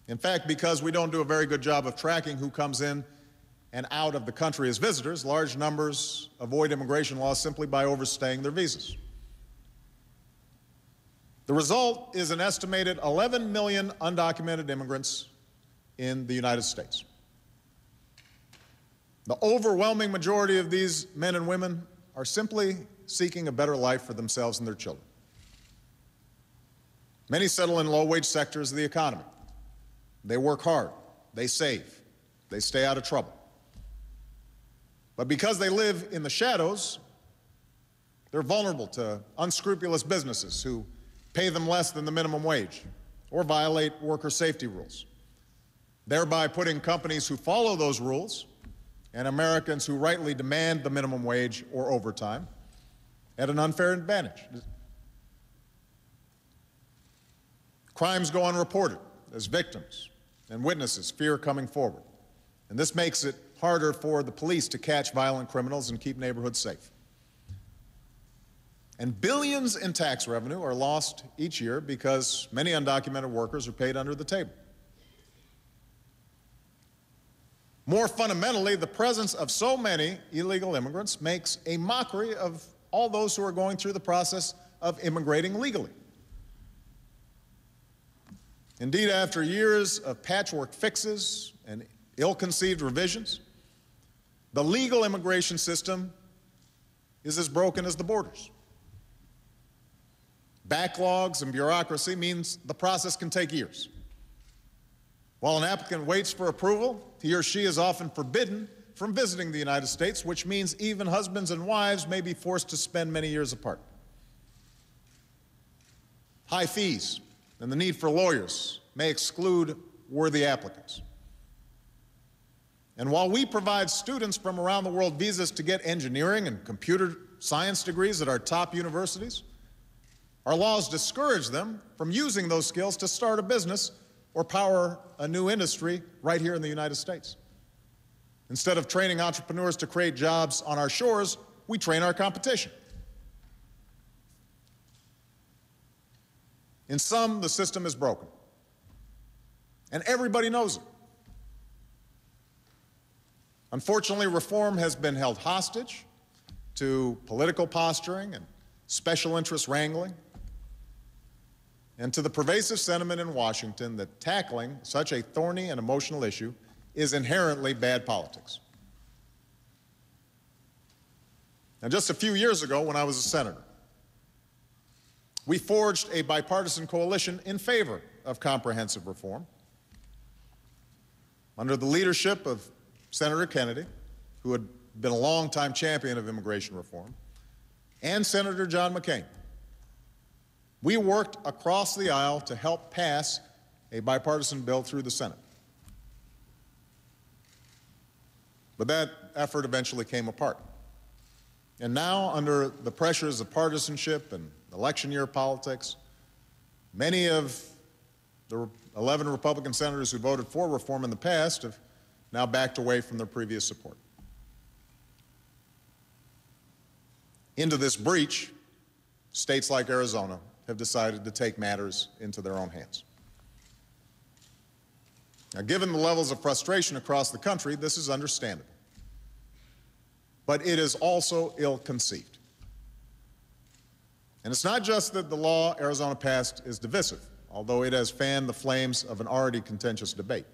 In fact, because we don't do a very good job of tracking who comes in and out of the country as visitors, large numbers avoid immigration laws simply by overstaying their visas. The result is an estimated 11 million undocumented immigrants in the United States. The overwhelming majority of these men and women are simply seeking a better life for themselves and their children. Many settle in low-wage sectors of the economy. They work hard, they save, they stay out of trouble. But because they live in the shadows, they're vulnerable to unscrupulous businesses who pay them less than the minimum wage or violate worker safety rules, thereby putting companies who follow those rules and Americans who rightly demand the minimum wage or overtime at an unfair advantage. Crimes go unreported as victims and witnesses fear coming forward. And this makes it harder for the police to catch violent criminals and keep neighborhoods safe. And billions in tax revenue are lost each year because many undocumented workers are paid under the table. More fundamentally, the presence of so many illegal immigrants makes a mockery of all those who are going through the process of immigrating legally. Indeed, after years of patchwork fixes and ill-conceived revisions, the legal immigration system is as broken as the borders. Backlogs and bureaucracy means the process can take years. While an applicant waits for approval, he or she is often forbidden from visiting the United States, which means even husbands and wives may be forced to spend many years apart. High fees and the need for lawyers may exclude worthy applicants. And while we provide students from around the world visas to get engineering and computer science degrees at our top universities, our laws discourage them from using those skills to start a business or power a new industry right here in the United States. Instead of training entrepreneurs to create jobs on our shores, we train our competition. In sum, the system is broken, and everybody knows it. Unfortunately, reform has been held hostage to political posturing and special interest wrangling, and to the pervasive sentiment in Washington that tackling such a thorny and emotional issue is inherently bad politics. Now, just a few years ago, when I was a senator, we forged a bipartisan coalition in favor of comprehensive reform under the leadership of Senator Kennedy, who had been a longtime champion of immigration reform, and Senator John McCain. We worked across the aisle to help pass a bipartisan bill through the Senate. But that effort eventually came apart. And now, under the pressures of partisanship and election year politics, many of the 11 Republican senators who voted for reform in the past have now backed away from their previous support. Into this breach, states like Arizona have decided to take matters into their own hands. Now, given the levels of frustration across the country, this is understandable. But it is also ill-conceived. And it's not just that the law Arizona passed is divisive, although it has fanned the flames of an already contentious debate.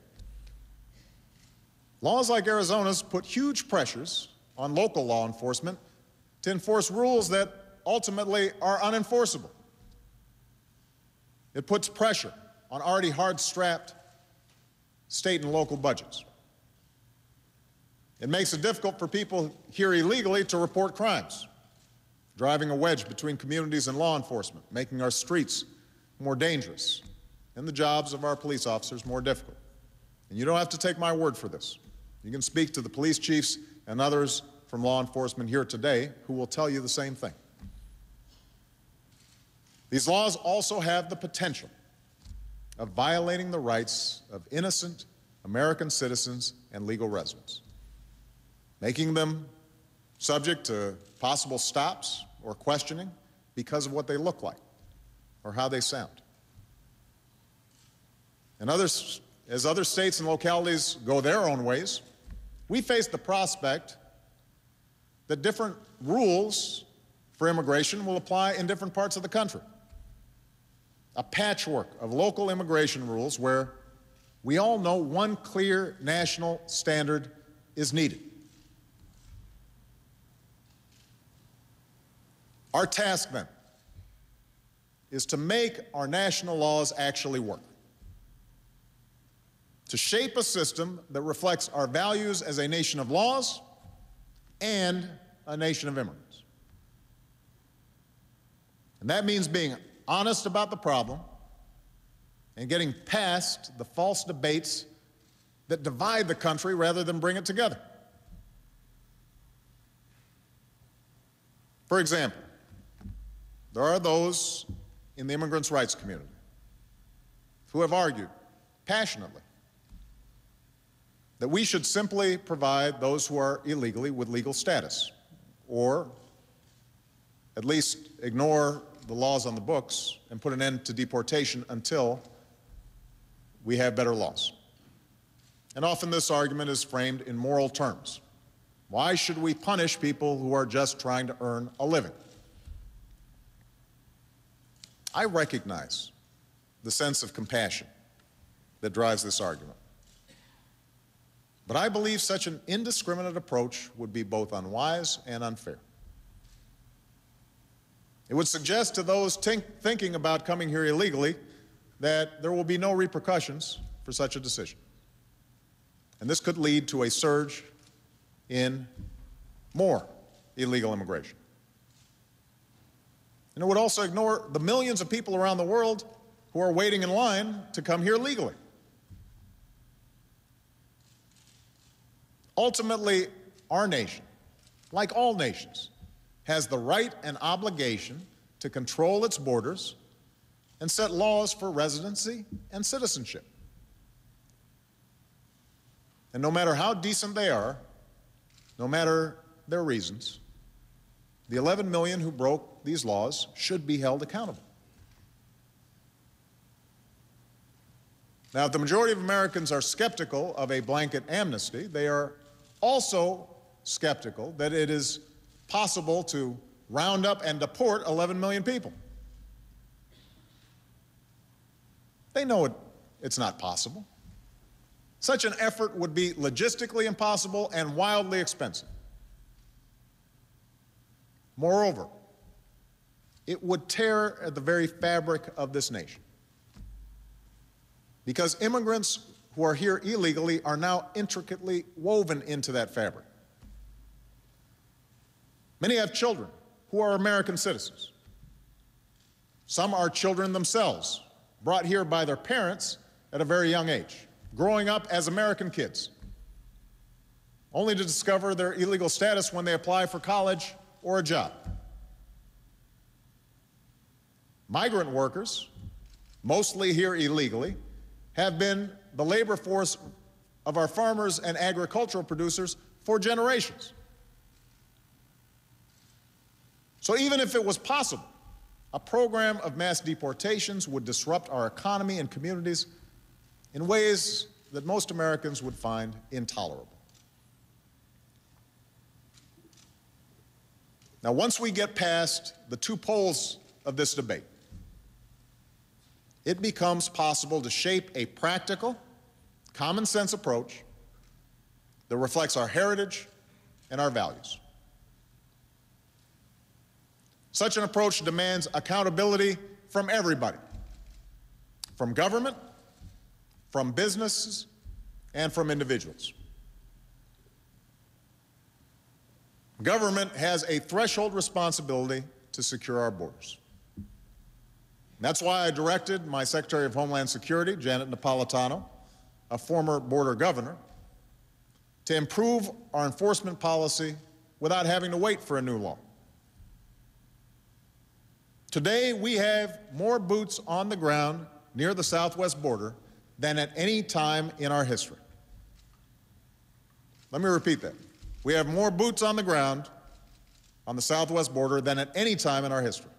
Laws like Arizona's put huge pressures on local law enforcement to enforce rules that ultimately are unenforceable. It puts pressure on already hard-strapped state and local budgets. It makes it difficult for people here illegally to report crimes, driving a wedge between communities and law enforcement, making our streets more dangerous and the jobs of our police officers more difficult. And you don't have to take my word for this. You can speak to the police chiefs and others from law enforcement here today who will tell you the same thing. These laws also have the potential of violating the rights of innocent American citizens and legal residents, making them subject to possible stops or questioning because of what they look like or how they sound. In as other states and localities go their own ways, we face the prospect that different rules for immigration will apply in different parts of the country. A patchwork of local immigration rules where we all know one clear national standard is needed. Our task, then, is to make our national laws actually work, to shape a system that reflects our values as a nation of laws and a nation of immigrants. And that means being honest about the problem and getting past the false debates that divide the country rather than bring it together. For example, there are those in the immigrants' rights community who have argued passionately that we should simply provide those who are illegally with legal status, or at least ignore the laws on the books and put an end to deportation until we have better laws. And often this argument is framed in moral terms. Why should we punish people who are just trying to earn a living? I recognize the sense of compassion that drives this argument. But I believe such an indiscriminate approach would be both unwise and unfair. It would suggest to those thinking about coming here illegally that there will be no repercussions for such a decision. And this could lead to a surge in more illegal immigration. And it would also ignore the millions of people around the world who are waiting in line to come here legally. Ultimately, our nation, like all nations, has the right and obligation to control its borders and set laws for residency and citizenship. And no matter how decent they are, no matter their reasons, the 11 million who broke these laws should be held accountable. Now, if the majority of Americans are skeptical of a blanket amnesty, they are also skeptical that it is possible to round up and deport 11 million people. They know it's not possible. Such an effort would be logistically impossible and wildly expensive. Moreover, it would tear at the very fabric of this nation, because immigrants who are here illegally are now intricately woven into that fabric. Many have children who are American citizens. Some are children themselves, brought here by their parents at a very young age, growing up as American kids, only to discover their illegal status when they apply for college or a job. Migrant workers, mostly here illegally, have been the labor force of our farmers and agricultural producers for generations. So even if it was possible, a program of mass deportations would disrupt our economy and communities in ways that most Americans would find intolerable. Now, once we get past the two poles of this debate, it becomes possible to shape a practical, common-sense approach that reflects our heritage and our values. Such an approach demands accountability from everybody, from government, from businesses, and from individuals. Government has a threshold responsibility to secure our borders. That's why I directed my Secretary of Homeland Security, Janet Napolitano, a former border governor, to improve our enforcement policy without having to wait for a new law. Today, we have more boots on the ground near the southwest border than at any time in our history. Let me repeat that. We have more boots on the ground on the southwest border than at any time in our history.